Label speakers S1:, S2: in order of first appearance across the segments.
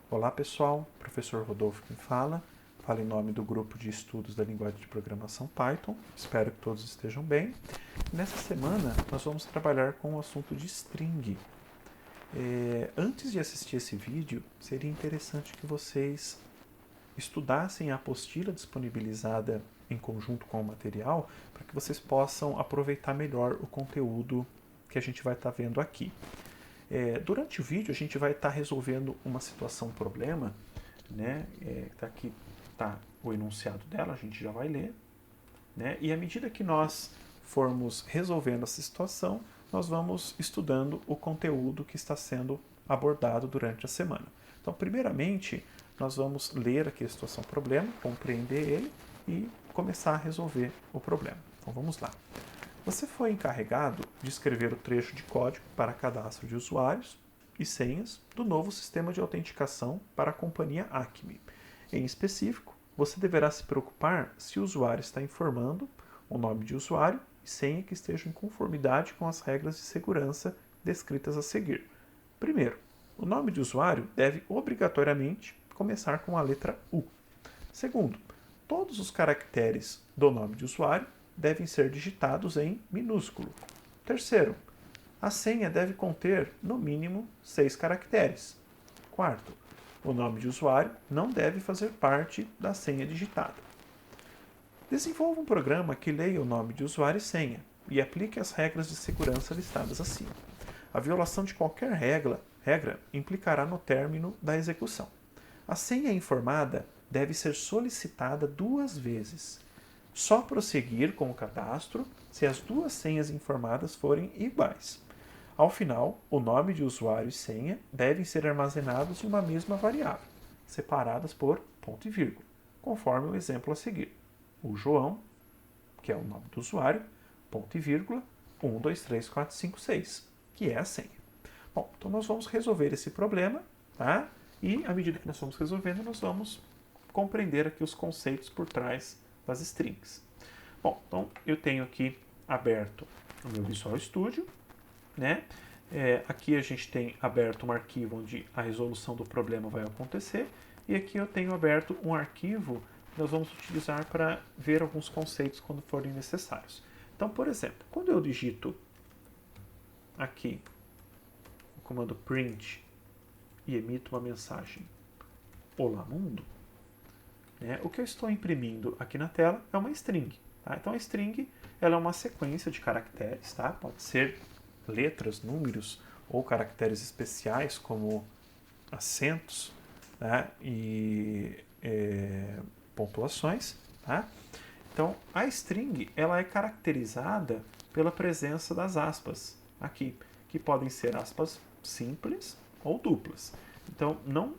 S1: Olá pessoal, professor Rodolfo quem fala. Falo em nome do grupo de estudos da linguagem de programação Python. Espero que todos estejam bem. Nessa semana nós vamos trabalhar com o assunto de string. Antes de assistir esse vídeo, seria interessante que vocês estudassem a apostila disponibilizada em conjunto com o material para que vocês possam aproveitar melhor o conteúdo que a gente vai estar vendo aqui. Durante o vídeo a gente vai estar resolvendo uma situação, um problema, né? Aqui está o enunciado dela, a gente já vai ler, né? E à medida que nós formos resolvendo essa situação, nós vamos estudando o conteúdo que está sendo abordado durante a semana. Então, primeiramente, nós vamos ler aqui a situação problema, compreender ele e começar a resolver o problema. Então, vamos lá. Você foi encarregado de escrever o trecho de código para cadastro de usuários e senhas do novo sistema de autenticação para a companhia Acme. Em específico, você deverá se preocupar se o usuário está informando o nome de usuário e senha que estejam em conformidade com as regras de segurança descritas a seguir. Primeiro, o nome de usuário deve obrigatoriamente começar com a letra U. Segundo, todos os caracteres do nome de usuário devem ser digitados em minúsculo. Terceiro, a senha deve conter, no mínimo, 6 caracteres. Quarto, o nome de usuário não deve fazer parte da senha digitada. Desenvolva um programa que leia o nome de usuário e senha e aplique as regras de segurança listadas acima. A violação de qualquer regra implicará no término da execução. A senha informada deve ser solicitada 2 vezes. Só prosseguir com o cadastro se as 2 senhas informadas forem iguais. Ao final, o nome de usuário e senha devem ser armazenados em uma mesma variável, separadas por ponto e vírgula, conforme o exemplo a seguir. O João, que é o nome do usuário, ponto e vírgula, 1, 2, 3, 4, 5, 6, que é a senha. Bom, então nós vamos resolver esse problema, tá? E à medida que nós vamos resolvendo, nós vamos compreender aqui os conceitos por trás das strings. Bom, então eu tenho aqui aberto o meu Visual Studio, né? Aqui a gente tem aberto um arquivo onde a resolução do problema vai acontecer, e aqui eu tenho aberto um arquivo que nós vamos utilizar para ver alguns conceitos quando forem necessários. Então, por exemplo, quando eu digito aqui o comando print e emito uma mensagem Olá Mundo, né, o que eu estou imprimindo aqui na tela é uma string. Tá? Então a string ela é uma sequência de caracteres, tá? Pode ser letras, números ou caracteres especiais como acentos, né? E pontuações. Tá? Então a string ela é caracterizada pela presença das aspas aqui, que podem ser aspas simples ou duplas. Então não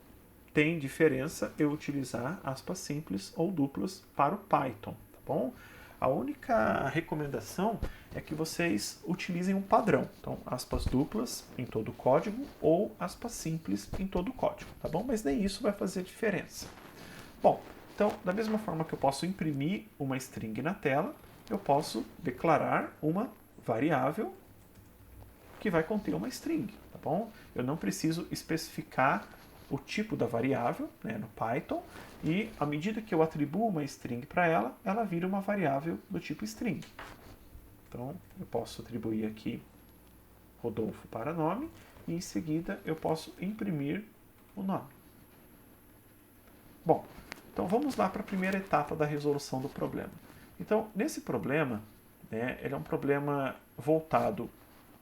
S1: tem diferença eu utilizar aspas simples ou duplas para o Python, tá bom? A única recomendação é que vocês utilizem um padrão. Então, aspas duplas em todo o código ou aspas simples em todo o código, tá bom? Mas nem isso vai fazer diferença. Bom, então, da mesma forma que eu posso imprimir uma string na tela, eu posso declarar uma variável que vai conter uma string, tá bom? Eu não preciso especificar o tipo da variável, né, no Python, e à medida que eu atribuo uma string para ela, ela vira uma variável do tipo string. Então, eu posso atribuir aqui Rodolfo para nome, e em seguida eu posso imprimir o nome. Bom, então vamos lá para a primeira etapa da resolução do problema. Então, nesse problema, né, ele é um problema voltado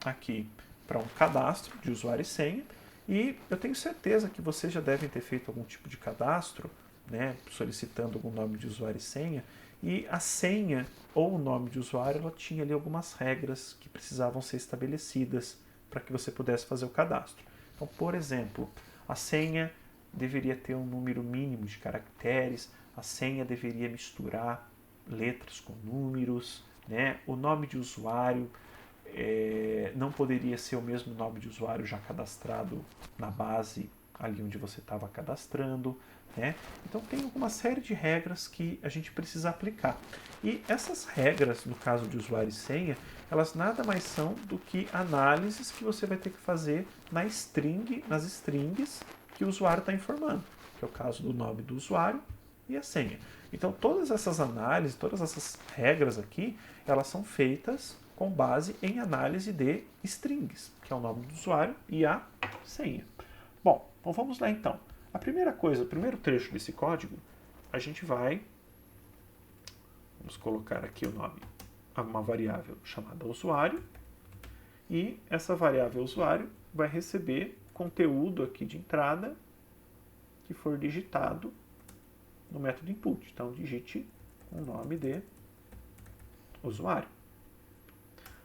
S1: aqui para um cadastro de usuário e senha, e eu tenho certeza que vocês já devem ter feito algum tipo de cadastro, né, solicitando algum nome de usuário e senha, e a senha ou o nome de usuário ela tinha ali algumas regras que precisavam ser estabelecidas para que você pudesse fazer o cadastro. Então, por exemplo, a senha deveria ter um número mínimo de caracteres, a senha deveria misturar letras com números, né, o nome de usuário não poderia ser o mesmo nome de usuário já cadastrado na base ali onde você estava cadastrando, né? Então tem uma série de regras que a gente precisa aplicar. E essas regras, no caso de usuário e senha, elas nada mais são do que análises que você vai ter que fazer nas strings que o usuário está informando, que é o caso do nome do usuário e a senha. Então, todas essas análises, todas essas regras aqui, elas são feitas com base em análise de strings, que é o nome do usuário e a senha. Bom, então vamos lá então. A primeira coisa, o primeiro trecho desse código, a gente vai... Vamos colocar aqui o nome, uma variável chamada usuário, e essa variável usuário vai receber conteúdo aqui de entrada que for digitado no método input. Então, digite o nome de usuário.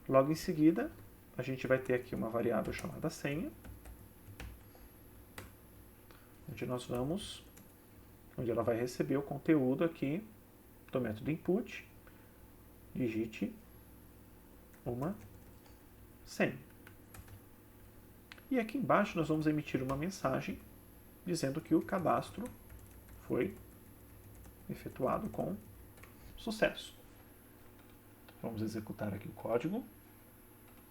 S1: Logo em seguida, a gente vai ter aqui uma variável chamada senha, onde ela vai receber o conteúdo aqui do método input. Digite uma senha. E aqui embaixo nós vamos emitir uma mensagem dizendo que o cadastro foi efetuado com sucesso. Vamos executar aqui o código.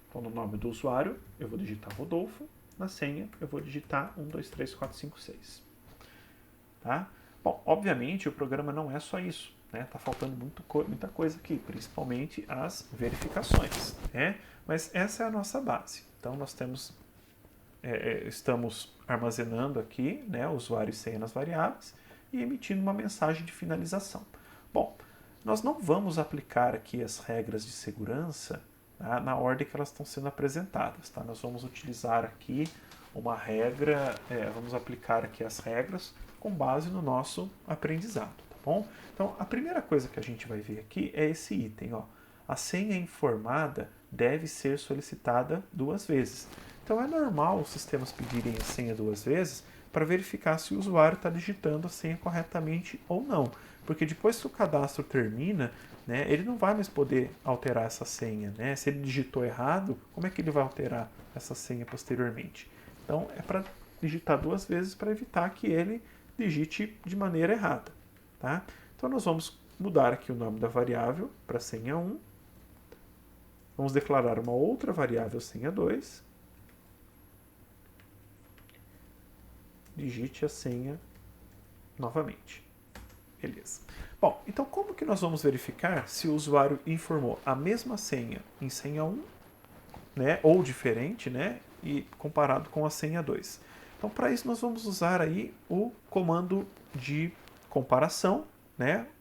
S1: Então, no nome do usuário, eu vou digitar Rodolfo. Na senha, eu vou digitar 1, 2, 3, 4, 5, 6. Tá? Bom, obviamente, o programa não é só isso. Tá faltando muita coisa aqui, principalmente as verificações. Mas essa é a nossa base. Então, nós estamos armazenando aqui usuário e senha nas variáveis e emitindo uma mensagem de finalização. Bom, nós não vamos aplicar aqui as regras de segurança na ordem que elas estão sendo apresentadas. Tá? Nós vamos utilizar aqui uma regra, vamos aplicar aqui as regras com base no nosso aprendizado. Tá bom? Então, a primeira coisa que a gente vai ver aqui é esse item. Ó. A senha informada deve ser solicitada 2 vezes. Então, é normal os sistemas pedirem a senha 2 vezes para verificar se o usuário está digitando a senha corretamente ou não. Porque depois que o cadastro termina, ele não vai mais poder alterar essa senha. Se ele digitou errado, como é que ele vai alterar essa senha posteriormente? Então, é para digitar 2 vezes para evitar que ele digite de maneira errada. Tá? Então, nós vamos mudar aqui o nome da variável para senha 1. Vamos declarar uma outra variável senha 2. Digite a senha novamente. Beleza. Bom, então como que nós vamos verificar se o usuário informou a mesma senha em senha 1, ou diferente, e comparado com a senha 2? Então, para isso, nós vamos usar aí o comando de comparação,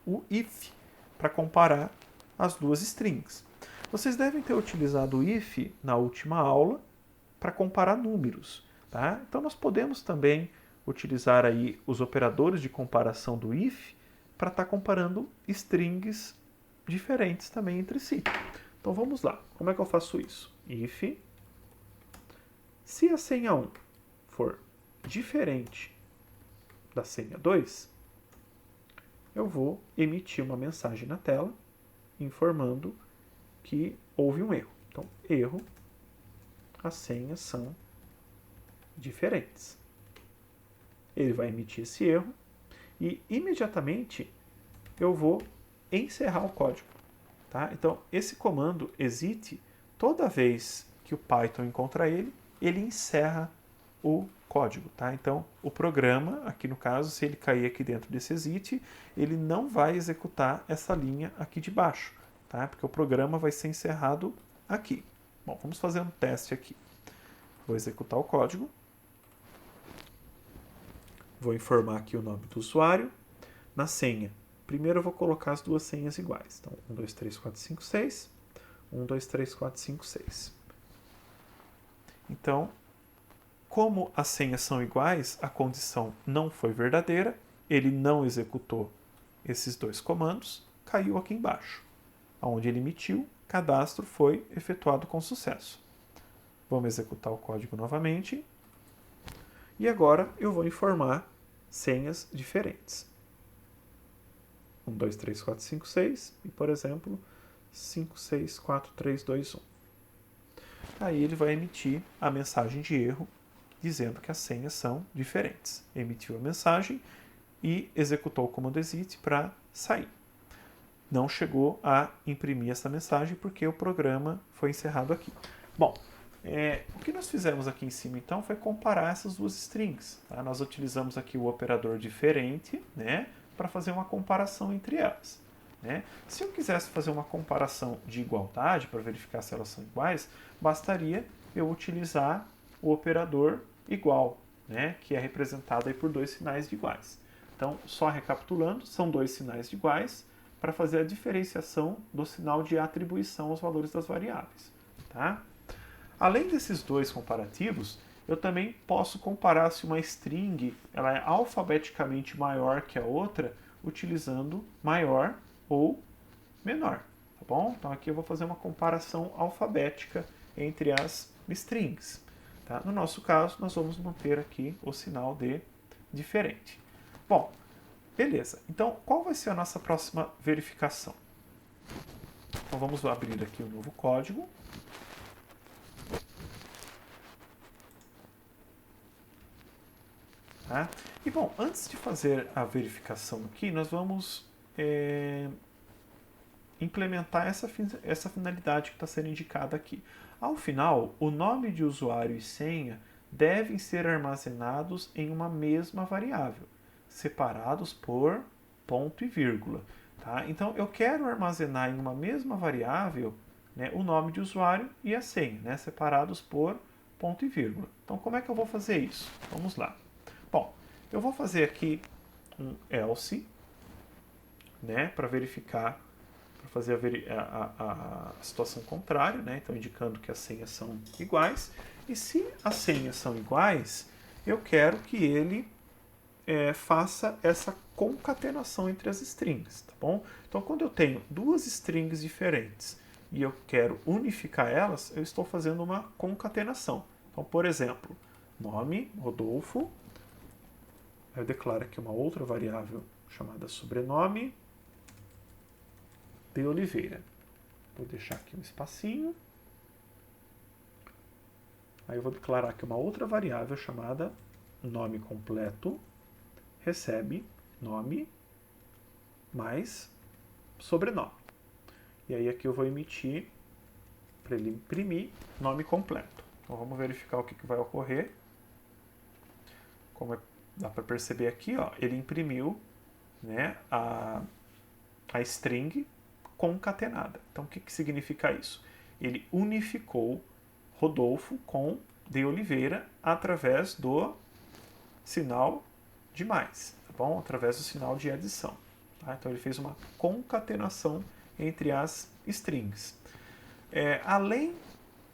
S1: o if, para comparar as duas strings. Vocês devem ter utilizado o if na última aula para comparar números. Tá? Então, nós podemos também utilizar aí os operadores de comparação do if para estar comparando strings diferentes também entre si. Então, vamos lá. Como é que eu faço isso? If, se a senha 1 for diferente da senha 2, eu vou emitir uma mensagem na tela informando que houve um erro. Então, erro, as senhas são diferentes. Ele vai emitir esse erro e imediatamente eu vou encerrar o código. Tá? Então, esse comando exit, toda vez que o Python encontra ele encerra o código. Tá? Então, o programa, aqui no caso, se ele cair aqui dentro desse exit, ele não vai executar essa linha aqui de baixo, tá? Porque o programa vai ser encerrado aqui. Bom, vamos fazer um teste aqui. Vou executar o código. Vou informar aqui o nome do usuário. Na senha, primeiro eu vou colocar as duas senhas iguais. Então, 1, 2, 3, 4, 5, 6. 1, 2, 3, 4, 5, 6. Então, como as senhas são iguais, a condição não foi verdadeira, ele não executou esses dois comandos, caiu aqui embaixo. Onde ele emitiu, cadastro foi efetuado com sucesso. Vamos executar o código novamente. E agora eu vou informar senhas diferentes. 1, 2, 3, 4, 5, 6 e, por exemplo, 5, 6, 4, 3, 2, 1. Aí ele vai emitir a mensagem de erro dizendo que as senhas são diferentes. Emitiu a mensagem e executou o comando exit para sair. Não chegou a imprimir essa mensagem porque o programa foi encerrado aqui. Bom, O que nós fizemos aqui em cima, então, foi comparar essas duas strings. Tá? Nós utilizamos aqui o operador diferente, né, para fazer uma comparação entre elas. Né? Se eu quisesse fazer uma comparação de igualdade, para verificar se elas são iguais, bastaria eu utilizar o operador igual, né, que é representado aí por dois sinais de iguais. Então, só recapitulando, são dois sinais de iguais para fazer a diferenciação do sinal de atribuição aos valores das variáveis. Tá? Além desses dois comparativos, eu também posso comparar se uma string ela é alfabeticamente maior que a outra, utilizando maior ou menor. Tá bom? Então aqui eu vou fazer uma comparação alfabética entre as strings. Tá? No nosso caso, nós vamos manter aqui o sinal de diferente. Bom, beleza. Então, qual vai ser a nossa próxima verificação? Então vamos abrir aqui o novo código. Tá? E bom, antes de fazer a verificação aqui, nós vamos implementar essa finalidade que está sendo indicada aqui. Ao final, o nome de usuário e senha devem ser armazenados em uma mesma variável, separados por ponto e vírgula. Tá? Então, eu quero armazenar em uma mesma variável, né, o nome de usuário e a senha, né, separados por ponto e vírgula. Então, como é que eu vou fazer isso? Vamos lá. Bom, eu vou fazer aqui um else, né, para verificar, para fazer a situação contrária, né, então indicando que as senhas são iguais. E se as senhas são iguais, eu quero que ele faça essa concatenação entre as strings, tá bom? Então, quando eu tenho duas strings diferentes e eu quero unificar elas, eu estou fazendo uma concatenação. Então, por exemplo, nome, Rodolfo. Eu declaro aqui uma outra variável chamada sobrenome de Oliveira. Vou deixar aqui um espacinho. Aí eu vou declarar aqui uma outra variável chamada nome completo, recebe nome mais sobrenome. E aí aqui eu vou emitir, para ele imprimir, nome completo. Então vamos verificar o que vai ocorrer. Como dá para perceber aqui, ó, ele imprimiu, né, a string concatenada. Então, o que significa isso? Ele unificou Rodolfo com de Oliveira através do sinal de mais, tá bom? Através do sinal de adição. Tá? Então, ele fez uma concatenação entre as strings. Além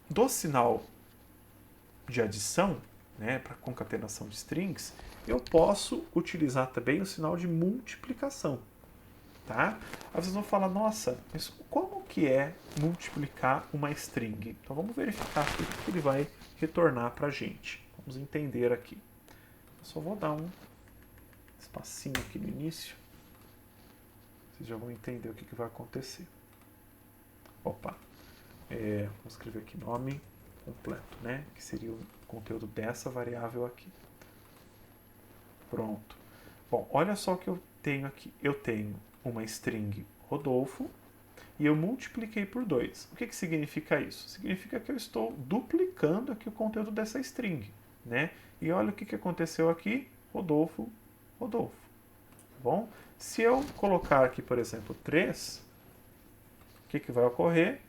S1: do sinal de adição, né, para concatenação de strings, eu posso utilizar também o sinal de multiplicação. Tá? Às vezes vão falar, nossa, mas como que é multiplicar uma string? Então vamos verificar aqui o que ele vai retornar para a gente. Vamos entender aqui. Eu só vou dar um espacinho aqui no início. Vocês já vão entender o que vai acontecer. Opa! Vamos escrever aqui nome completo, né? Que seria o conteúdo dessa variável aqui. Pronto. Bom, olha só o que eu tenho aqui. Eu tenho uma string Rodolfo e eu multipliquei por 2. O que significa isso? Significa que eu estou duplicando aqui o conteúdo dessa string, né? E olha o que aconteceu aqui, Rodolfo, Rodolfo. Tá bom? Se eu colocar aqui, por exemplo, 3, o que vai ocorrer?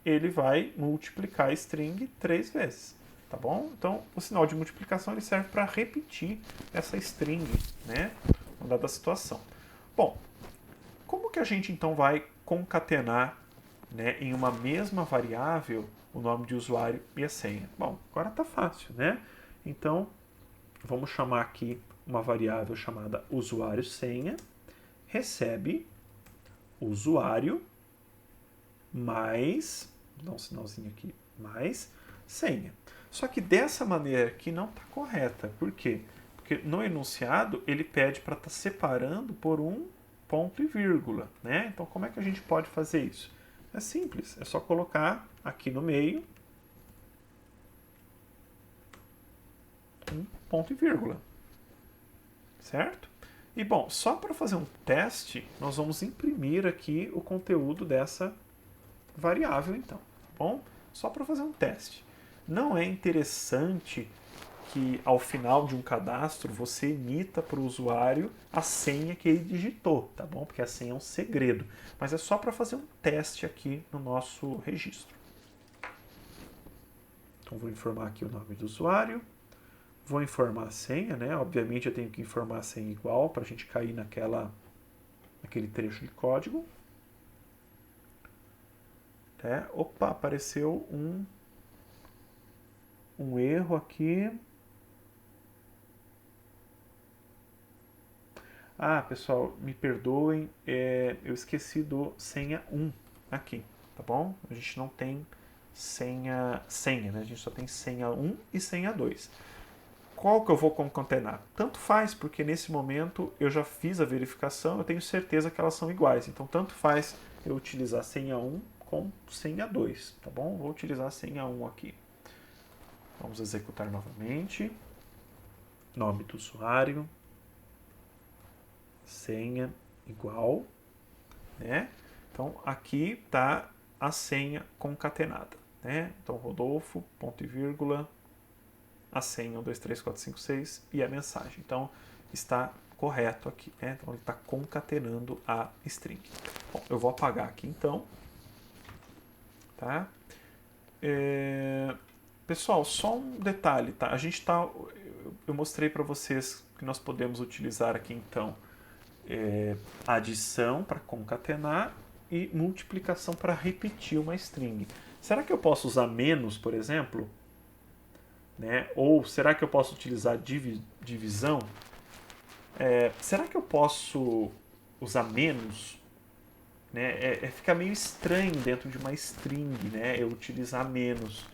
S1: Ele vai multiplicar a string 3 vezes. Tá bom? Então, o sinal de multiplicação ele serve para repetir essa string, né? Dada a situação. Bom, como que a gente então vai concatenar, né, em uma mesma variável o nome de usuário e a senha? Bom, agora está fácil, né? Então, vamos chamar aqui uma variável chamada usuário senha, recebe usuário mais, vou dar um sinalzinho aqui, mais senha. Só que dessa maneira aqui não está correta. Por quê? Porque no enunciado ele pede para estar separando por um ponto e vírgula, né? Então como é que a gente pode fazer isso? É simples, é só colocar aqui no meio um ponto e vírgula, certo? E bom, só para fazer um teste, nós vamos imprimir aqui o conteúdo dessa variável então, tá bom? Só para fazer um teste. não é interessante que ao final de um cadastro você emita para o usuário a senha que ele digitou, tá bom? Porque a senha é um segredo, mas é só para fazer um teste aqui no nosso registro. Então vou informar aqui o nome do usuário, vou informar a senha, né? Obviamente eu tenho que informar a senha igual para a gente cair naquele trecho de código. Opa, apareceu um erro aqui. Ah, pessoal, me perdoem, eu esqueci do senha 1 aqui, tá bom? A gente não tem senha, né? A gente só tem senha 1 e senha 2. Qual que eu vou concatenar? Tanto faz, porque nesse momento eu já fiz a verificação, eu tenho certeza que elas são iguais. Então, tanto faz eu utilizar senha 1 com senha 2, tá bom? Vou utilizar a senha 1 aqui. Vamos executar novamente. Nome do usuário. Senha igual, né? Então, aqui está a senha concatenada, né? Então, Rodolfo, ponto e vírgula, a senha 1, 2, 3, 4, 5, 6 e a mensagem. Então, está correto aqui, né? Então, ele está concatenando a string. Bom, eu vou apagar aqui, então. Tá? Pessoal, só um detalhe, tá? A gente tá... Eu mostrei para vocês que nós podemos utilizar aqui, então, adição para concatenar e multiplicação para repetir uma string. Será que eu posso usar menos, por exemplo? Né? Ou será que eu posso utilizar divisão? Será que eu posso usar menos? Né? Fica meio estranho dentro de uma string, né? Eu utilizar menos.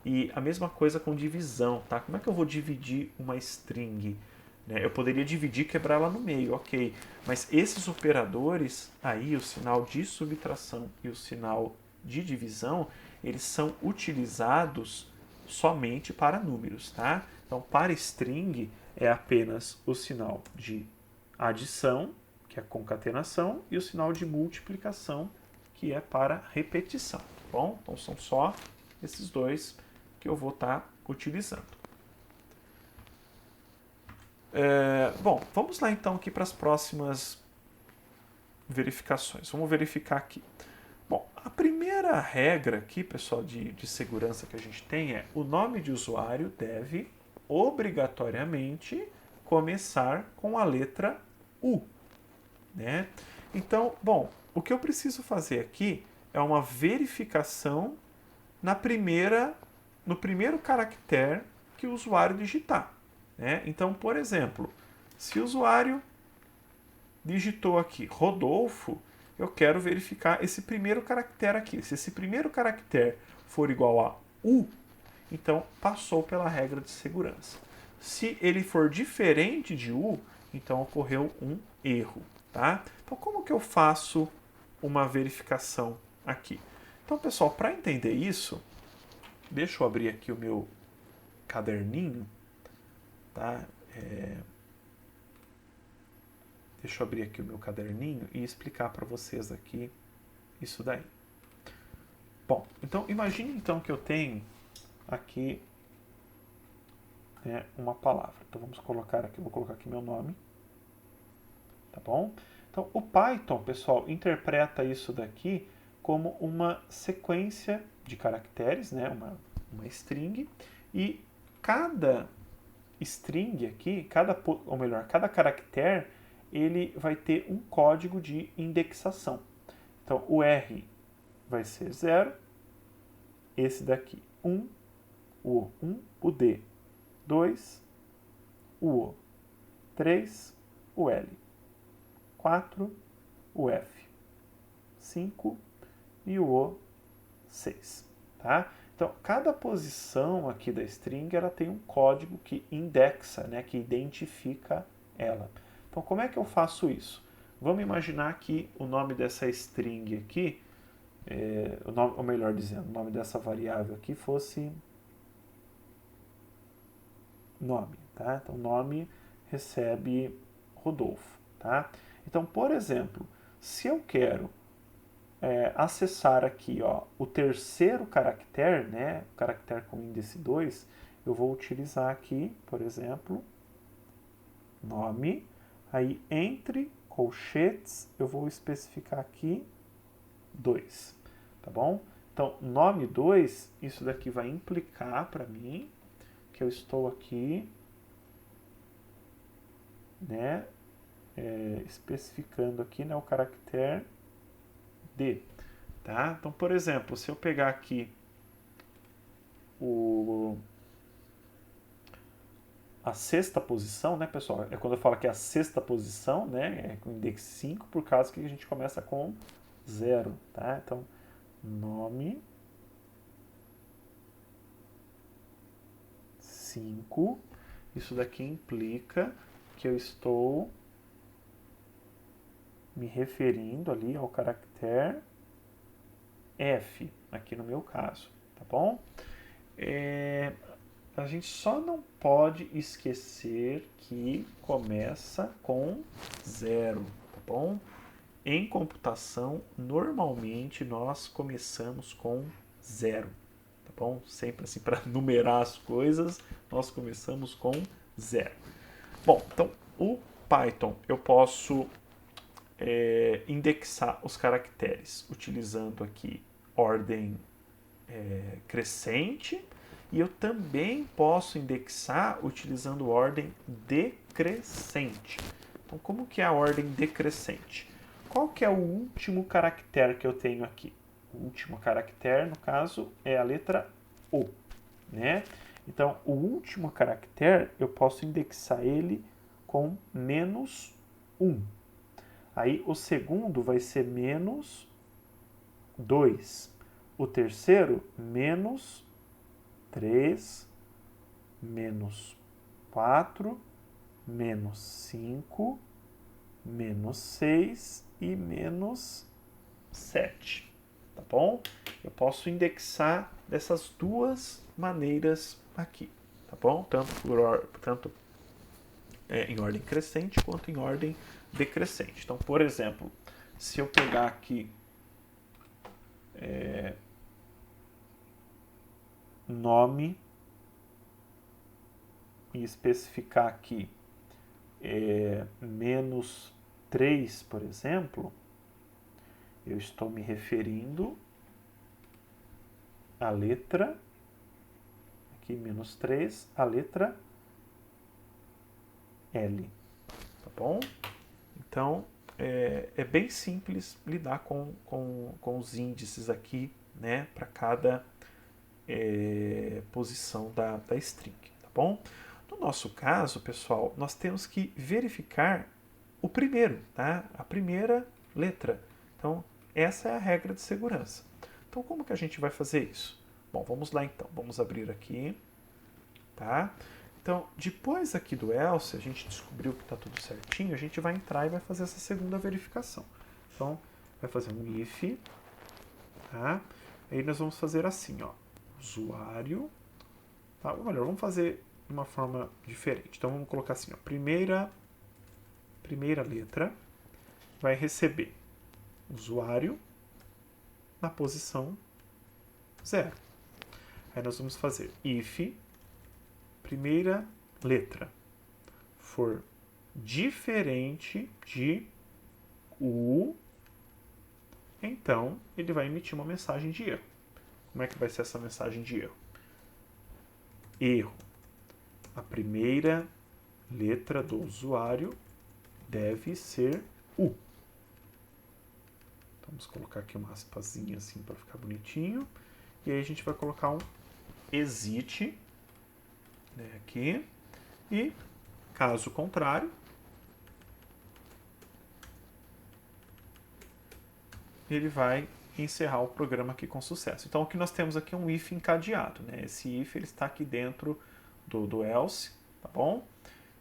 S1: E a mesma coisa com divisão, tá? Como é que eu vou dividir uma string? Eu poderia dividir e quebrar ela no meio, ok. Mas esses operadores, aí o sinal de subtração e o sinal de divisão, eles são utilizados somente para números, tá? Então, para string é apenas o sinal de adição, que é a concatenação, e o sinal de multiplicação, que é para repetição, tá bom? Então, são só esses dois que eu vou estar utilizando. Bom, vamos lá então aqui para as próximas verificações. Vamos verificar aqui. Bom, a primeira regra aqui, pessoal, de segurança que a gente tem é o nome de usuário deve obrigatoriamente começar com a letra U, né? Então, bom, o que eu preciso fazer aqui é uma verificação no primeiro caractere que o usuário digitar. Né? Então, por exemplo, se o usuário digitou aqui Rodolfo, eu quero verificar esse primeiro caractere aqui. Se esse primeiro caractere for igual a U, então passou pela regra de segurança. Se ele for diferente de U, então ocorreu um erro. Tá? Então, como que eu faço uma verificação aqui? Então, pessoal, para entender isso, deixa eu abrir aqui o meu caderninho. Tá? Deixa eu abrir aqui o meu caderninho e explicar para vocês aqui isso daí. Bom, então imagine então que eu tenho aqui uma palavra. Então vamos colocar aqui, vou colocar aqui meu nome, tá bom? Então o Python, pessoal, interpreta isso daqui como uma sequência de caracteres, né? Uma string, e cada string aqui, cada caractere, ele vai ter um código de indexação. Então, o R vai ser 0, esse daqui 1, o 1, o D 2, o O 3, o L 4, o F 5 e o O 6. Tá? Então, cada posição aqui da string ela tem um código que indexa, né, que identifica ela. Então, como é que eu faço isso? Vamos imaginar que o nome dessa string aqui, ou melhor dizendo, o nome dessa variável aqui fosse nome. Tá? Então, nome recebe Rodolfo. Tá? Então, por exemplo, se eu quero acessar aqui, ó, o terceiro caractere, né, o caractere com índice 2, eu vou utilizar aqui, por exemplo, nome, aí entre colchetes eu vou especificar aqui 2, tá bom? Então, nome 2, isso daqui vai implicar para mim que eu estou aqui, né, especificando aqui, né, o caractere D, tá? Então, por exemplo, se eu pegar aqui a sexta posição, né, pessoal? É quando eu falo que é a sexta posição, né? É com index 5, por causa que a gente começa com 0, tá? Então, nome 5. Isso daqui implica que eu estou me referindo ali ao caractere F, aqui no meu caso, tá bom? A gente só não pode esquecer que começa com 0, tá bom? Em computação, normalmente nós começamos com 0, tá bom? Sempre assim, para numerar as coisas, nós começamos com 0. Bom, então o Python eu posso indexar os caracteres utilizando aqui ordem crescente, e eu também posso indexar utilizando ordem decrescente. Então, como que é a ordem decrescente? Qual que é o último caractere que eu tenho aqui? O último caractere, no caso, é a letra O, né? Então, o último caractere, eu posso indexar ele com menos 1. Aí, o segundo vai ser menos 2. O terceiro, menos 3, menos 4, menos 5, menos 6 e menos 7, tá bom? Eu posso indexar dessas duas maneiras aqui, tá bom? Tanto em ordem crescente quanto em ordem decrescente. Então, por exemplo, se eu pegar aqui nome e especificar aqui menos 3, por exemplo, eu estou me referindo à letra, aqui menos 3, a letra L, tá bom? Então, é bem simples lidar com os índices aqui, né, para cada posição da string, tá bom? No nosso caso, pessoal, nós temos que verificar o primeiro, tá? A primeira letra. Então, essa é a regra de segurança. Então, como que a gente vai fazer isso? Bom, vamos lá então. Vamos abrir aqui, tá? Então, depois aqui do else, a gente descobriu que está tudo certinho, a gente vai entrar e vai fazer essa segunda verificação. Então, vai fazer um if, tá? Aí nós vamos fazer assim, ó, usuário, tá? Ou melhor, vamos fazer de uma forma diferente. Então, vamos colocar assim, ó, primeira letra vai receber usuário na posição 0. Aí nós vamos fazer if primeira letra for diferente de U, então ele vai emitir uma mensagem de erro. Como é que vai ser essa mensagem de erro? Erro. A primeira letra do usuário deve ser U. Vamos colocar aqui uma aspazinha assim para ficar bonitinho. E aí a gente vai colocar um exit, né, aqui. E, caso contrário, ele vai encerrar o programa aqui com sucesso. Então, o que nós temos aqui é um if encadeado, né? Esse if ele está aqui dentro do else, tá bom?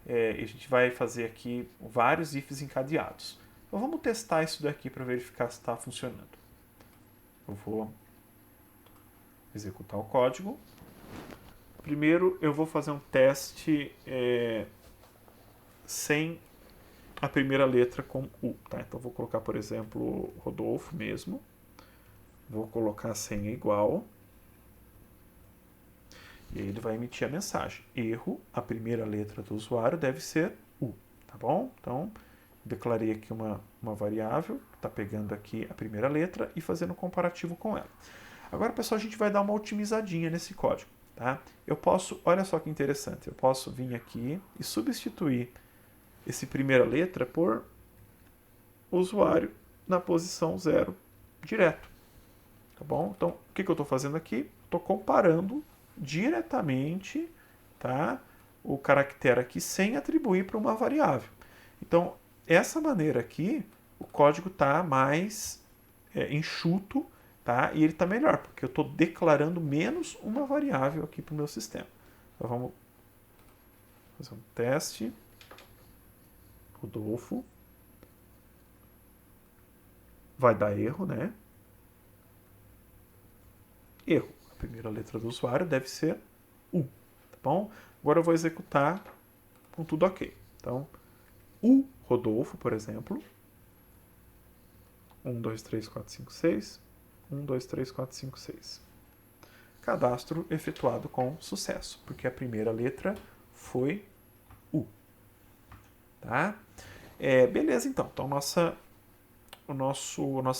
S1: E a gente vai fazer aqui vários ifs encadeados. Então, vamos testar isso daqui para verificar se está funcionando. Eu vou executar o código. Primeiro, eu vou fazer um teste sem a primeira letra com U, tá? Então, vou colocar, por exemplo, Rodolfo mesmo. Vou colocar a senha igual. E aí ele vai emitir a mensagem. Erro, a primeira letra do usuário deve ser U, tá bom? Então, declarei aqui uma variável, está pegando aqui a primeira letra e fazendo um comparativo com ela. Agora, pessoal, a gente vai dar uma otimizadinha nesse código, tá? Eu posso, olha só que interessante, eu posso vir aqui e substituir esse primeira letra por usuário na posição 0 direto, tá bom? Então, o que eu estou fazendo aqui? Estou comparando diretamente, tá, o caractere aqui sem atribuir para uma variável. Então, essa maneira aqui, o código está mais enxuto, tá, e ele está melhor, porque eu estou declarando menos uma variável aqui para o meu sistema. Então, vamos fazer um teste. Rodolfo. Vai dar erro, né? Erro. A primeira letra do usuário deve ser U, tá bom? Agora eu vou executar com tudo ok. Então, o Rodolfo, por exemplo. 1, 2, 3, 4, 5, 6. 1, 2, 3, 4, 5, 6. Cadastro efetuado com sucesso, porque a primeira letra foi U. Tá? Beleza, então. Então, nossa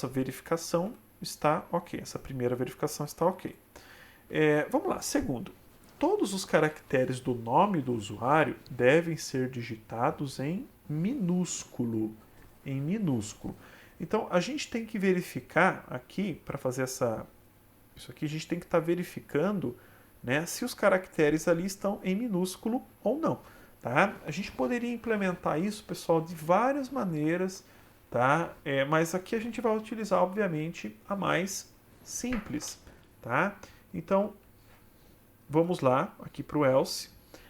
S1: verificação está ok. Essa primeira verificação está ok. Vamos lá. Segundo, todos os caracteres do nome do usuário devem ser digitados em minúsculo. Em minúsculo. Então, a gente tem que verificar aqui, para fazer isso aqui, a gente tem que estar verificando, né, se os caracteres ali estão em minúsculo ou não. Tá? A gente poderia implementar isso, pessoal, de várias maneiras, tá? Mas aqui a gente vai utilizar, obviamente, a mais simples. Tá? Então, vamos lá, aqui para o else.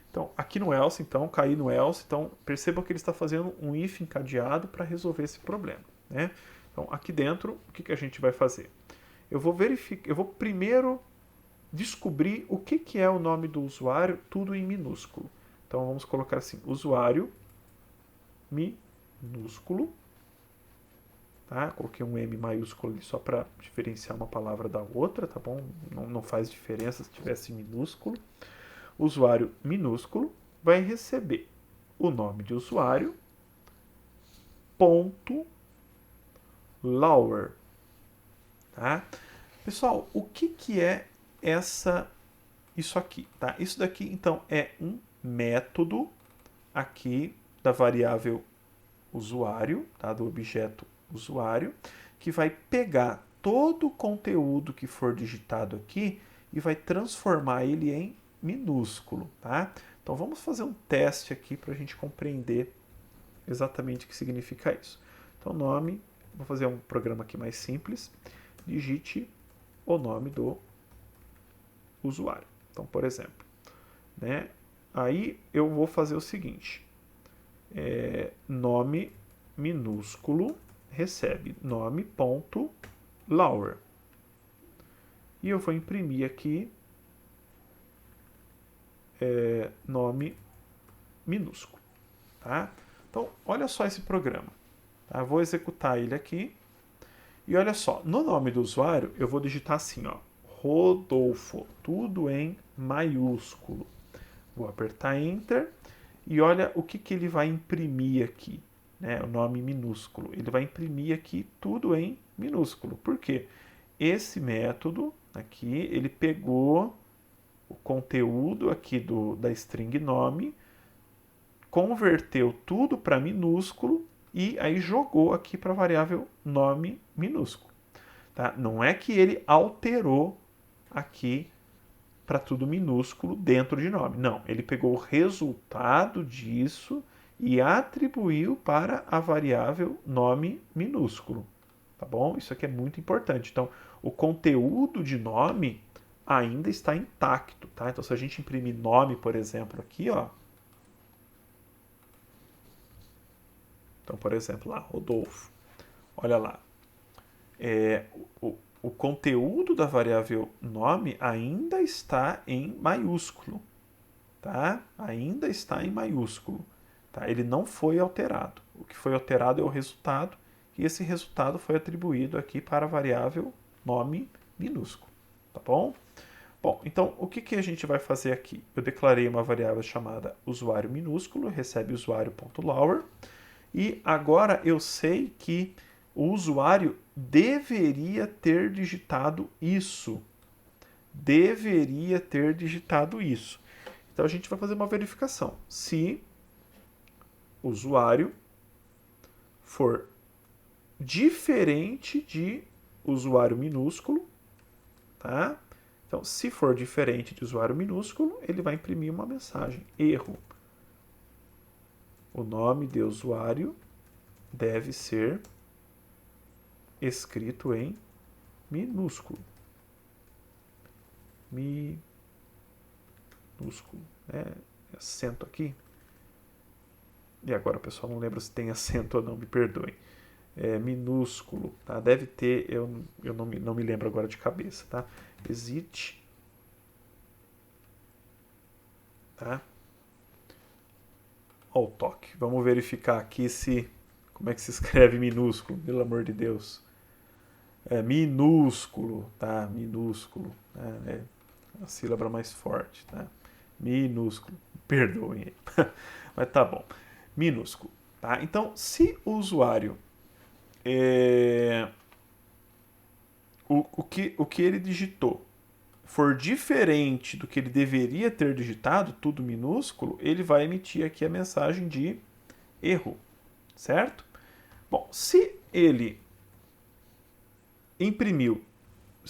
S1: Então, aqui no else, então, cair no else. Então, percebam que ele está fazendo um if encadeado para resolver esse problema. Né? Então, aqui dentro, o que a gente vai fazer? Eu vou primeiro descobrir o que é o nome do usuário, tudo em minúsculo. Então, vamos colocar assim, usuário minúsculo. Tá? Coloquei um M maiúsculo ali só para diferenciar uma palavra da outra, tá bom? Não faz diferença se tivesse minúsculo. Usuário minúsculo vai receber o nome de usuário, ponto, lower. Tá? Pessoal, o que é isso aqui? Tá? Isso daqui, então, é um método aqui da variável usuário, tá? Do objeto usuário, que vai pegar todo o conteúdo que for digitado aqui e vai transformar ele em minúsculo. Tá? Então vamos fazer um teste aqui para a gente compreender exatamente o que significa isso. Então, nome, vou fazer um programa aqui mais simples, digite o nome do usuário. Então, por exemplo, né? Aí eu vou fazer o seguinte, nome minúsculo recebe nome ponto lower. E eu vou imprimir aqui nome minúsculo. Tá? Então, olha só esse programa. Tá? Vou executar ele aqui. E olha só, no nome do usuário, eu vou digitar assim, ó, Rodolfo, tudo em maiúsculo. Vou apertar Enter e olha o que ele vai imprimir aqui, né? O nome minúsculo. Ele vai imprimir aqui tudo em minúsculo. Por quê? Esse método aqui, ele pegou o conteúdo aqui da string nome, converteu tudo para minúsculo e aí jogou aqui para a variável nome minúsculo. Tá? Não é que ele alterou aqui para tudo minúsculo dentro de nome. Não, ele pegou o resultado disso e atribuiu para a variável nome minúsculo. Tá bom? Isso aqui é muito importante. Então, o conteúdo de nome ainda está intacto. Tá? Então, se a gente imprimir nome, por exemplo, aqui, ó. Então, por exemplo, lá, Rodolfo. Olha lá. O conteúdo da variável nome ainda está em maiúsculo. Tá? Ainda está em maiúsculo. Tá? Ele não foi alterado. O que foi alterado é o resultado, e esse resultado foi atribuído aqui para a variável nome minúsculo, tá bom? Bom, então o que a gente vai fazer aqui? Eu declarei uma variável chamada usuário minúsculo, recebe usuário.lower, e agora eu sei que o usuário deveria ter digitado isso. Deveria ter digitado isso. Então a gente vai fazer uma verificação. Se o usuário for diferente de usuário minúsculo, tá? Então, se for diferente de usuário minúsculo, ele vai imprimir uma mensagem: erro. O nome de usuário deve ser escrito em minúsculo. Minúsculo. Acento aqui. E agora, pessoal, não lembro se tem acento ou não, me perdoem. Minúsculo, tá? Deve ter, eu não me lembro agora de cabeça, tá? Exit, tá? Ó, o toque. Vamos verificar aqui como é que se escreve minúsculo, pelo amor de Deus. Minúsculo, tá? Minúsculo, né? A sílaba mais forte, tá? Minúsculo. Perdoem aí. Mas tá bom. Minúsculo, tá? Então, se o usuário o que ele digitou for diferente do que ele deveria ter digitado, tudo minúsculo, ele vai emitir aqui a mensagem de erro, certo? Bom, se ele imprimiu,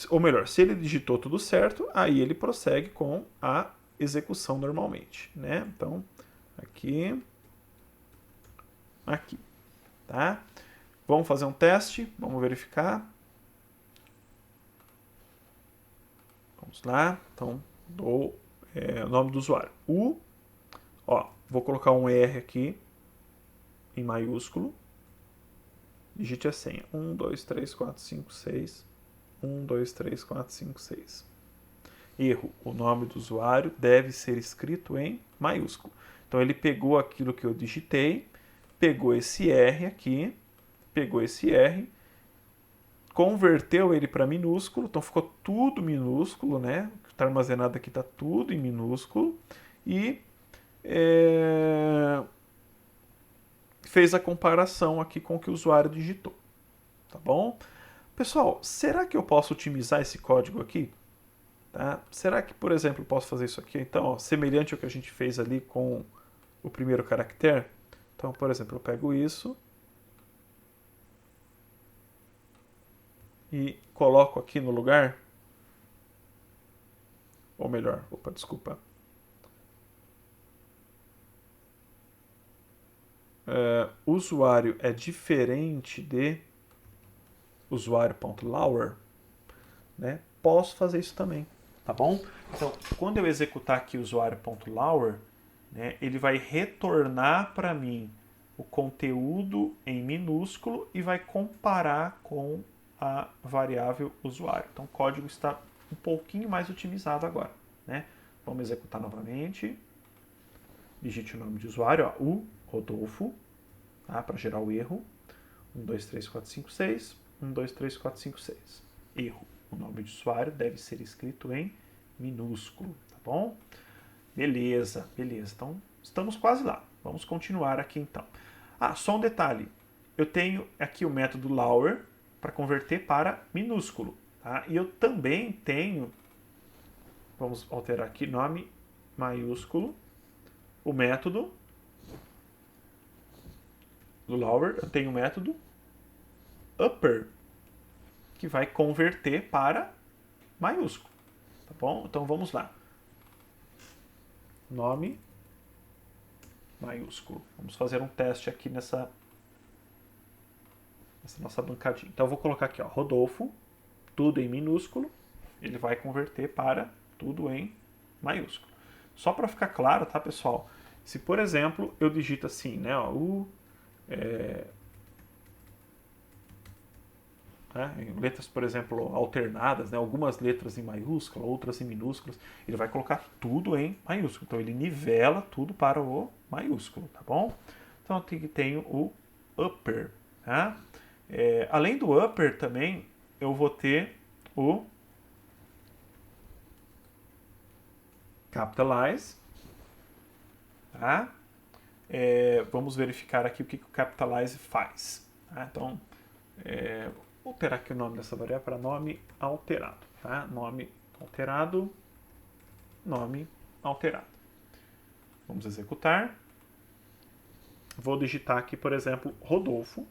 S1: ou melhor, se ele digitou tudo certo, aí ele prossegue com a execução normalmente, né? Então, aqui, tá? Vamos fazer um teste, vamos verificar. Vamos lá, então dou o nome do usuário. Vou colocar um R aqui em maiúsculo. Digite a senha. 1, 2, 3, 4, 5, 6. 1, 2, 3, 4, 5, 6. Erro. O nome do usuário deve ser escrito em maiúsculo. Então ele pegou aquilo que eu digitei, pegou esse R aqui, converteu ele para minúsculo, então ficou tudo minúsculo, né? O que está armazenado aqui está tudo em minúsculo e fez a comparação aqui com o que o usuário digitou, tá bom? Pessoal, será que eu posso otimizar esse código aqui? Tá? Será que, por exemplo, eu posso fazer isso aqui? Então, ó, semelhante ao que a gente fez ali com o primeiro caractere. Então, por exemplo, eu pego isso e coloco aqui no lugar, ou melhor, desculpa. Usuário é diferente de usuário.lower, né? Posso fazer isso também, tá bom? Então, quando eu executar aqui usuário.lower, né, ele vai retornar para mim o conteúdo em minúsculo e vai comparar com a variável usuário. Então, o código está um pouquinho mais otimizado agora, né? Vamos executar novamente. Digite o nome de usuário, ó, o Rodolfo, tá? Para gerar o erro. 1, 2, 3, 4, 5, 6. 1, 2, 3, 4, 5, 6. Erro. O nome de usuário deve ser escrito em minúsculo, tá bom? Beleza. Então, estamos quase lá. Vamos continuar aqui então. Só um detalhe. Eu tenho aqui o método lower para converter para minúsculo, tá? E eu também tenho, vamos alterar aqui, nome maiúsculo, o método do lower, eu tenho o método upper, que vai converter para maiúsculo, tá bom? Então vamos lá. Nome maiúsculo. Vamos fazer um teste aqui nessa nossa bancadinha. Então eu vou colocar aqui, ó, Rodolfo, tudo em minúsculo, ele vai converter para tudo em maiúsculo. Só para ficar claro, tá, pessoal? Se, por exemplo, eu digito assim, né, ó, em letras, por exemplo, alternadas, né, algumas letras em maiúscula, outras em minúsculas, ele vai colocar tudo em maiúsculo. Então ele nivela tudo para o maiúsculo, tá bom? Então aqui tenho o upper, tá? Além do upper também, eu vou ter o capitalize, tá? Vamos verificar aqui o que o capitalize faz. Tá? Então, vou alterar aqui o nome dessa variável para nome alterado. Tá? Nome alterado, nome alterado. Vamos executar. Vou digitar aqui, por exemplo, Rodolfo.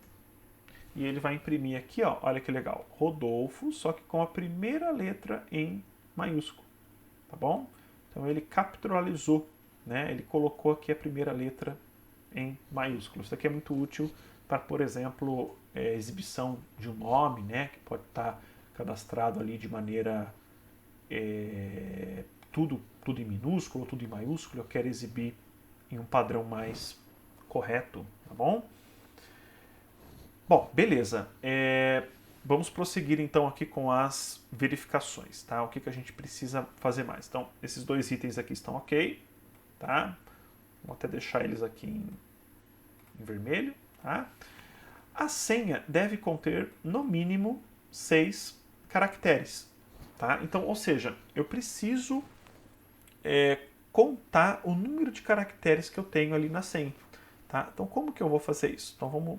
S1: E ele vai imprimir aqui, ó, olha que legal, Rodolfo, só que com a primeira letra em maiúsculo, tá bom? Então ele capitalizou, né? Ele colocou aqui a primeira letra em maiúsculo. Isso aqui é muito útil para, por exemplo, exibição de um nome, né? Que pode estar cadastrado ali de maneira tudo em minúsculo, tudo em maiúsculo. Eu quero exibir em um padrão mais correto, tá bom? Bom, beleza. Vamos prosseguir então aqui com as verificações, tá? O que a gente precisa fazer mais? Então, esses dois itens aqui estão ok, tá? Vou até deixar eles aqui em vermelho, tá? A senha deve conter no mínimo 6 caracteres, tá? Então, ou seja, eu preciso contar o número de caracteres que eu tenho ali na senha, tá? Então, como que eu vou fazer isso? Então, vamos,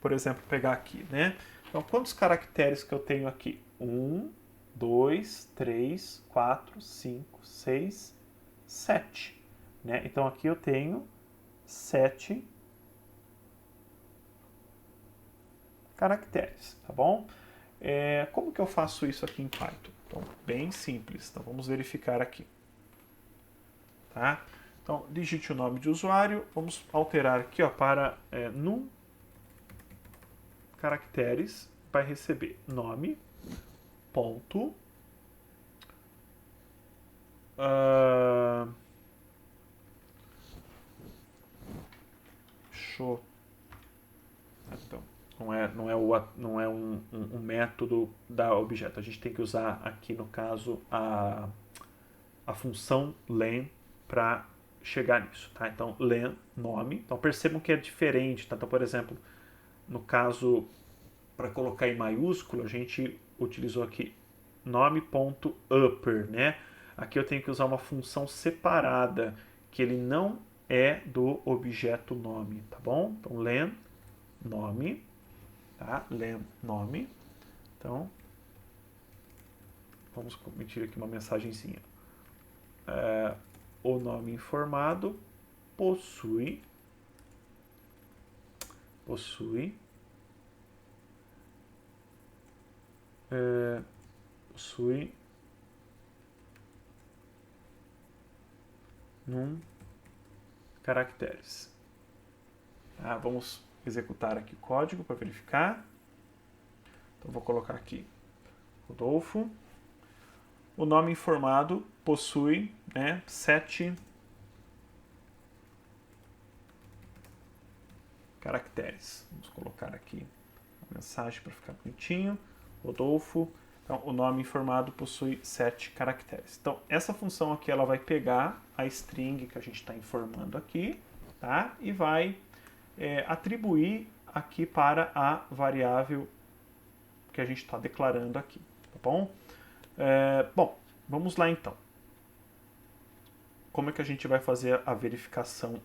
S1: por exemplo, pegar aqui, né? Então, quantos caracteres que eu tenho aqui? 1, 2, 3, 4, 5, 6, 7. Né? Então, aqui eu tenho 7 caracteres, tá bom? Como que eu faço isso aqui em Python? Então, bem simples. Então, vamos verificar aqui. Tá? Então, digite o nome de usuário. Vamos alterar aqui ó, para num caracteres, vai receber nome, ponto, show. Então, não é um método da objeto. A gente tem que usar aqui, no caso, a função len para chegar nisso. Tá? Então, len, nome. Então, percebam que é diferente. Tá? Então, por exemplo, no caso, para colocar em maiúsculo, a gente utilizou aqui nome.upper, né? Aqui eu tenho que usar uma função separada, que ele não é do objeto nome, tá bom? Então, len, nome, tá? Len, nome. Então, vamos emitir aqui uma mensagenzinha. O nome informado possui num caracteres. Tá? Vamos executar aqui o código para verificar. Então vou colocar aqui Rodolfo. O nome informado possui 7 caracteres. Vamos colocar aqui a mensagem para ficar bonitinho. Rodolfo. Então, o nome informado possui 7 caracteres. Então, essa função aqui ela vai pegar a string que a gente está informando aqui, tá? E vai atribuir aqui para a variável que a gente está declarando aqui, tá bom? Bom, vamos lá então. Como é que a gente vai fazer a verificação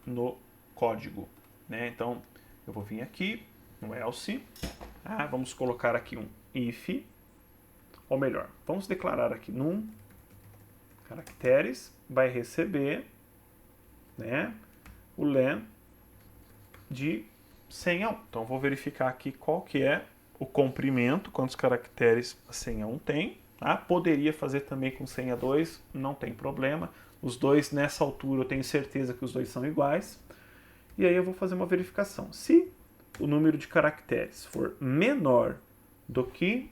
S1: no código? Né? Então, eu vou vir aqui no else, vamos colocar aqui um if, ou melhor, vamos declarar aqui num caracteres, vai receber o len de 100 a 1. Então, vou verificar aqui qual que é o comprimento, quantos caracteres a senha 1 tem. Tá? Poderia fazer também com senha 2, não tem problema. Os dois, nessa altura, eu tenho certeza que os dois são iguais. E aí eu vou fazer uma verificação. Se o número de caracteres for menor do que...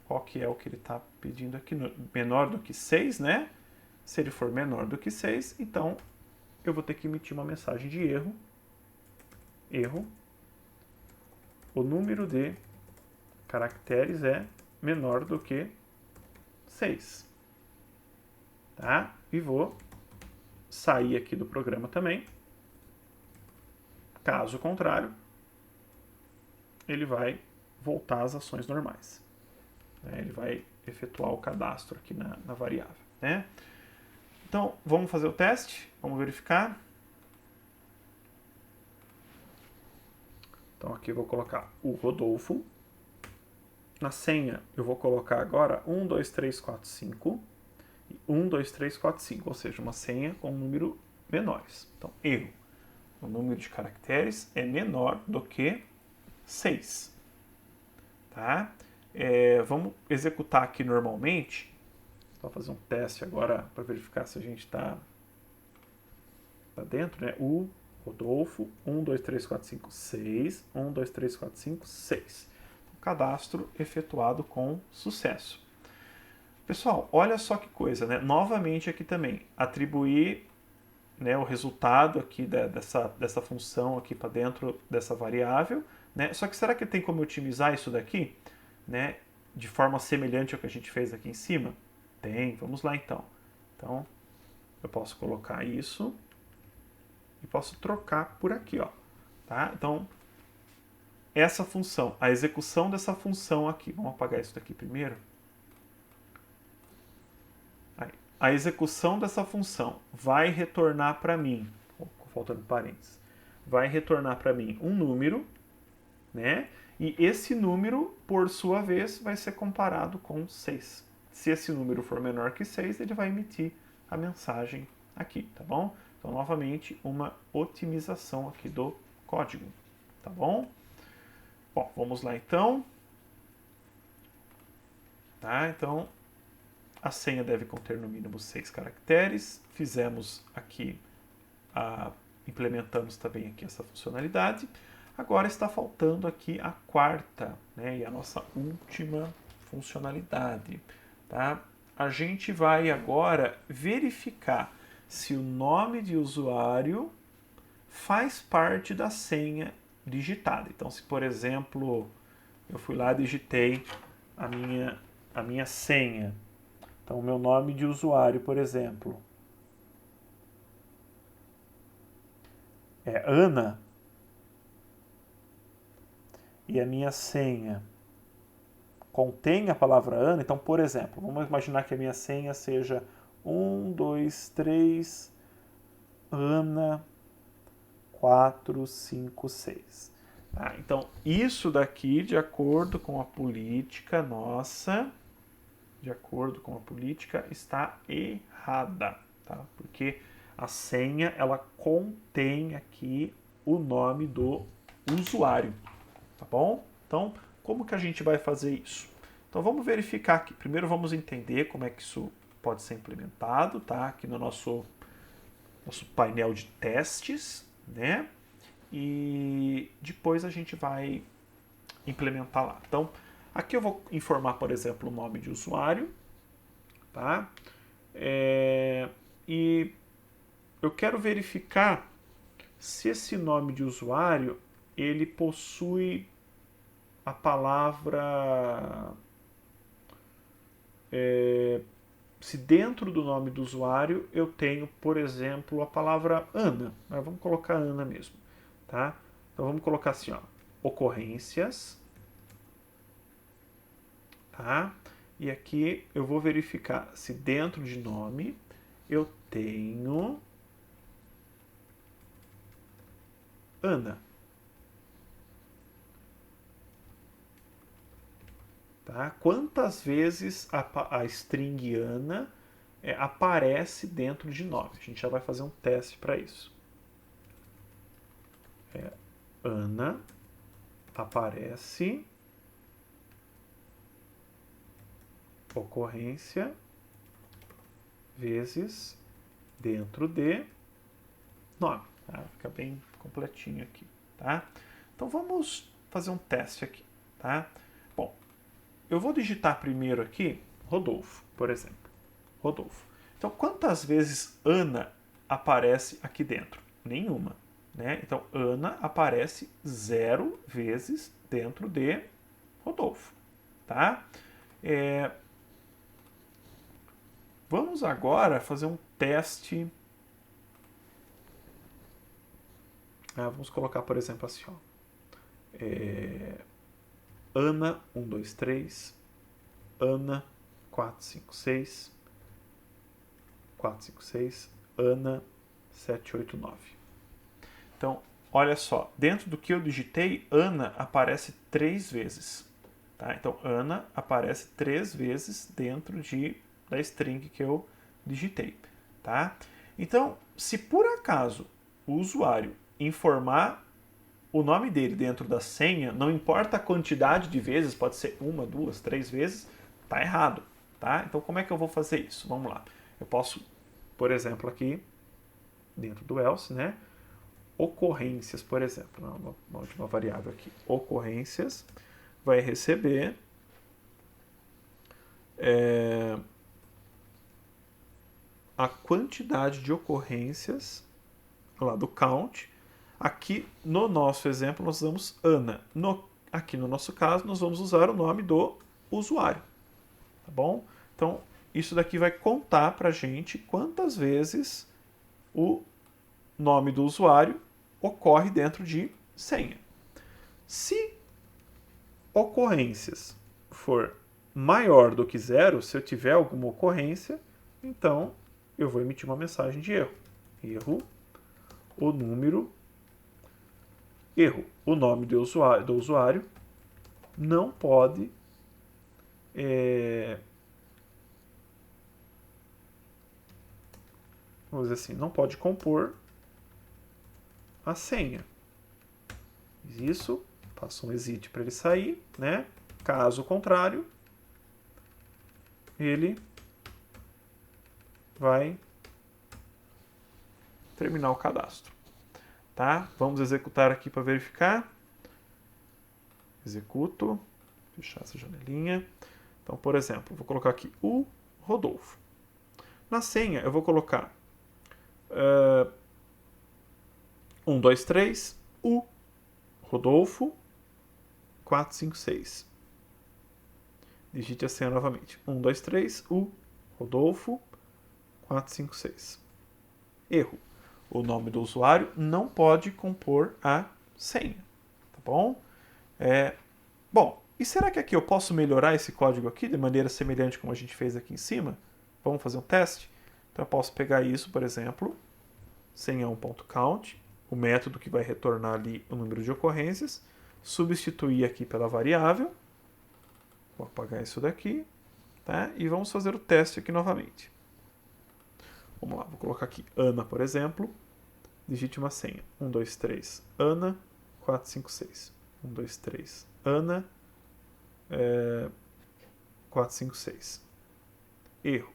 S1: Qual que é o que ele está pedindo aqui? Menor do que 6, né? Se ele for menor do que 6, então eu vou ter que emitir uma mensagem de erro. Erro. O número de caracteres é menor do que 6. Tá? E vou sair aqui do programa também. Caso contrário, ele vai voltar às ações normais. né? Ele vai efetuar o cadastro aqui na variável, né? Então, vamos fazer o teste, vamos verificar. Então, aqui eu vou colocar o Rodolfo. Na senha, eu vou colocar agora 1, 2, 3, 4, 5. 1, 2, 3, 4, 5, ou seja, uma senha com um número menores. Então, erro. O número de caracteres é menor do que 6. Tá? Vamos executar aqui normalmente. Vou fazer um teste agora para verificar se a gente está dentro, né? O Rodolfo, 1, 2, 3, 4, 5, 6. 1, 2, 3, 4, 5, 6. Cadastro efetuado com sucesso. Pessoal, olha só que coisa, né? Novamente aqui também, atribuir, né, o resultado aqui dessa função aqui para dentro dessa variável, né? Só que será que tem como otimizar isso daqui, né, de forma semelhante ao que a gente fez aqui em cima? Tem, vamos lá então. Então, eu posso colocar isso e posso trocar por aqui, ó, tá? Então, essa função, a execução dessa função aqui, vamos apagar isso daqui primeiro. Aí, a execução dessa função vai retornar para mim, faltando parênteses, vai retornar para mim um número, né? E esse número, por sua vez, vai ser comparado com 6. Se esse número for menor que 6, ele vai emitir a mensagem aqui, tá bom? Então, novamente, uma otimização aqui do código, tá bom? Bom, vamos lá então. Tá, então, a senha deve conter no mínimo 6 caracteres. Fizemos aqui, implementamos também aqui essa funcionalidade. Agora está faltando aqui a quarta, né, e a nossa última funcionalidade. Tá? A gente vai agora verificar se o nome de usuário faz parte da senha digitada. Então, se por exemplo, eu fui lá e digitei a minha senha. Então, o meu nome de usuário, por exemplo, é Ana. E a minha senha contém a palavra Ana. Então, por exemplo, vamos imaginar que a minha senha seja 1, 2, 3, Ana 4, 5, 6. Tá? Então, isso daqui, de acordo com a política nossa, de acordo com a política, está errada, tá? Porque a senha, ela contém aqui o nome do usuário, tá bom? Então, como que a gente vai fazer isso? Então, vamos verificar aqui. Primeiro, vamos entender como é que isso pode ser implementado, tá? Aqui no nosso painel de testes, né? E depois a gente vai implementar lá. Então, aqui eu vou informar, por exemplo, o nome de usuário, tá? E eu quero verificar se esse nome de usuário ele possui a palavra, se dentro do nome do usuário eu tenho, por exemplo, a palavra Ana. Vamos colocar Ana mesmo, tá? Então vamos colocar assim, ó, ocorrências, tá? E aqui eu vou verificar se dentro de nome eu tenho Ana. Tá? Quantas vezes a string Ana aparece dentro de nome? A gente já vai fazer um teste para isso. Ana aparece ocorrência vezes dentro de nome. Tá? Fica bem completinho aqui. Tá? Então vamos fazer um teste aqui. Tá? Bom, eu vou digitar primeiro aqui Rodolfo, por exemplo. Rodolfo. Então, quantas vezes Ana aparece aqui dentro? Nenhuma. Né? Então, Ana aparece 0 vezes dentro de Rodolfo. Tá? Vamos agora fazer um teste. Vamos colocar, por exemplo, assim, ó. Ana 1, 2, 3, Ana 456, 456, Ana 789. Então, olha só, dentro do que eu digitei, Ana aparece 3 vezes. Tá? Então, Ana aparece 3 vezes dentro da string que eu digitei. Tá? Então, se por acaso o usuário informar o nome dele dentro da senha, não importa a quantidade de vezes, pode ser 1, 2, 3 vezes, tá errado. Tá? Então, como é que eu vou fazer isso? Vamos lá. Eu posso, por exemplo, aqui, dentro do else, né? Ocorrências, por exemplo, uma última variável aqui, ocorrências, vai receber a quantidade de ocorrências lá do count. Aqui no nosso exemplo nós usamos Ana. Aqui no nosso caso nós vamos usar o nome do usuário. Tá bom? Então isso daqui vai contar para a gente quantas vezes o nome do usuário ocorre dentro de senha. Se ocorrências for maior do que 0, se eu tiver alguma ocorrência, então eu vou emitir uma mensagem de erro. Erro, o número, erro, o nome do usuário não pode vamos dizer assim, não pode compor a senha. Isso, faço um exit para ele sair, né? Caso contrário, ele vai terminar o cadastro. Tá? Vamos executar aqui para verificar. Executo, fechar essa janelinha. Então, por exemplo, vou colocar aqui o Rodolfo. Na senha, eu vou colocar 1, 2, 3, o Rodolfo 456. Digite a senha novamente. 1, 2, 3, o Rodolfo 456. Erro. O nome do usuário não pode compor a senha. Tá bom? Bom, e será que aqui eu posso melhorar esse código aqui de maneira semelhante como a gente fez aqui em cima? Vamos fazer um teste? Então eu posso pegar isso, por exemplo, senha1.count, o método que vai retornar ali o número de ocorrências, substituir aqui pela variável, vou apagar isso daqui, tá? E vamos fazer o teste aqui novamente. Vamos lá, vou colocar aqui Ana, por exemplo, digite uma senha, 1, 2, 3, Ana 456, 1, 2, 3, Ana 456. Erro.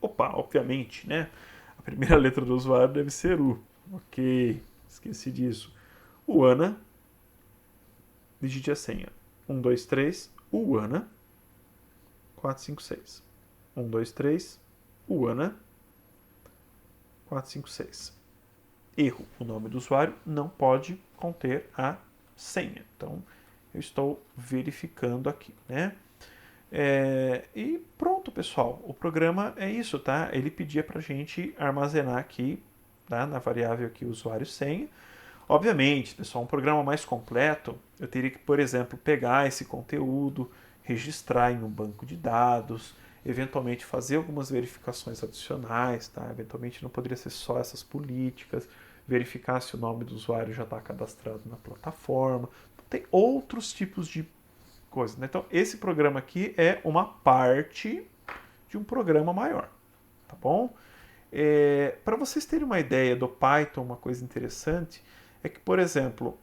S1: Opa, obviamente, né? A primeira letra do usuário deve ser U. Ok, esqueci disso. O Ana, digite a senha. 1, 2, 3, o Ana 456. 1, 2, 3, o Ana 456. Erro. O nome do usuário não pode conter a senha. Então, eu estou verificando aqui, né? E pronto, pessoal. O programa é isso, tá? Ele pedia para a gente armazenar aqui, tá? Na variável aqui, usuário senha. Obviamente, pessoal, um programa mais completo, eu teria que, por exemplo, pegar esse conteúdo, registrar em um banco de dados, eventualmente fazer algumas verificações adicionais, tá? Eventualmente não poderia ser só essas políticas, verificar se o nome do usuário já está cadastrado na plataforma. Tem outros tipos de coisas, né? Então, esse programa aqui é uma parte de um programa maior, tá bom? Para vocês terem uma ideia do Python, uma coisa interessante é que, por exemplo,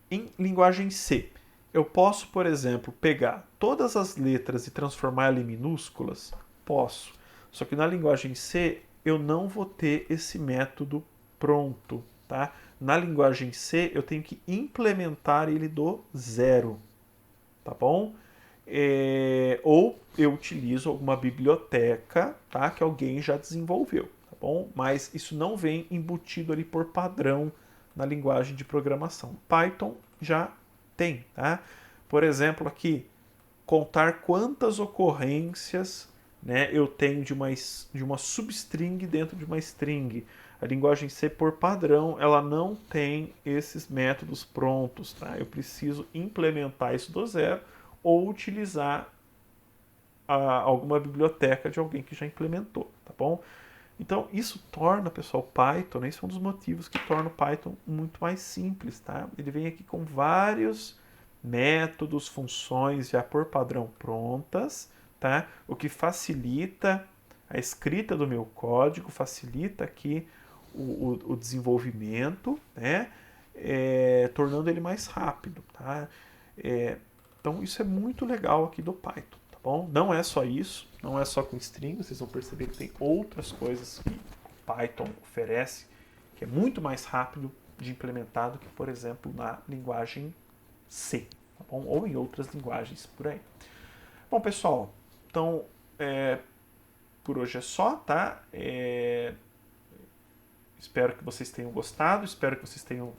S1: em linguagem C, eu posso, por exemplo, pegar todas as letras e transformá-las em minúsculas? Posso. Só que na linguagem C, eu não vou ter esse método pronto, tá? Na linguagem C, eu tenho que implementar ele do zero, tá bom? Ou eu utilizo alguma biblioteca, tá? Que alguém já desenvolveu, tá bom? Mas isso não vem embutido ali por padrão na linguagem de programação. Python já tem, tá? Por exemplo, aqui, contar quantas ocorrências, né, eu tenho de uma substring dentro de uma string. A linguagem C, por padrão, ela não tem esses métodos prontos, tá? Eu preciso implementar isso do zero ou utilizar alguma biblioteca de alguém que já implementou, tá bom? Então, isso torna, pessoal, Python, né? Esse é um dos motivos que torna o Python muito mais simples, tá? Ele vem aqui com vários métodos, funções já por padrão prontas, tá? O que facilita a escrita do meu código, facilita aqui o desenvolvimento, né? Tornando ele mais rápido, tá? Então, isso é muito legal aqui do Python, tá bom? Não é só isso, não é só com string, vocês vão perceber que tem outras coisas que o Python oferece, que é muito mais rápido de implementar do que, por exemplo, na linguagem C, tá bom? Ou em outras linguagens por aí. Bom, pessoal, então, por hoje é só, tá? Espero que vocês tenham gostado, espero que vocês tenham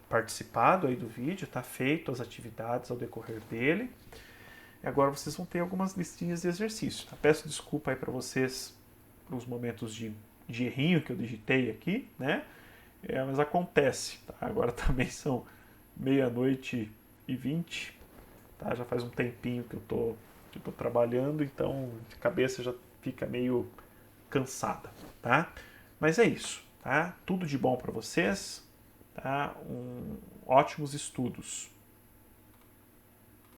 S1: participado aí do vídeo, tá? Feito as atividades ao decorrer dele. E agora vocês vão ter algumas listinhas de exercícios. Tá? Peço desculpa aí para vocês pelos momentos de errinho que eu digitei aqui, né? Mas acontece, tá? Agora também são 00:20, tá? Já faz um tempinho que eu tô trabalhando, então a cabeça já fica meio cansada, tá? Mas é isso, tá? Tudo de bom para vocês, tá? Ótimos estudos.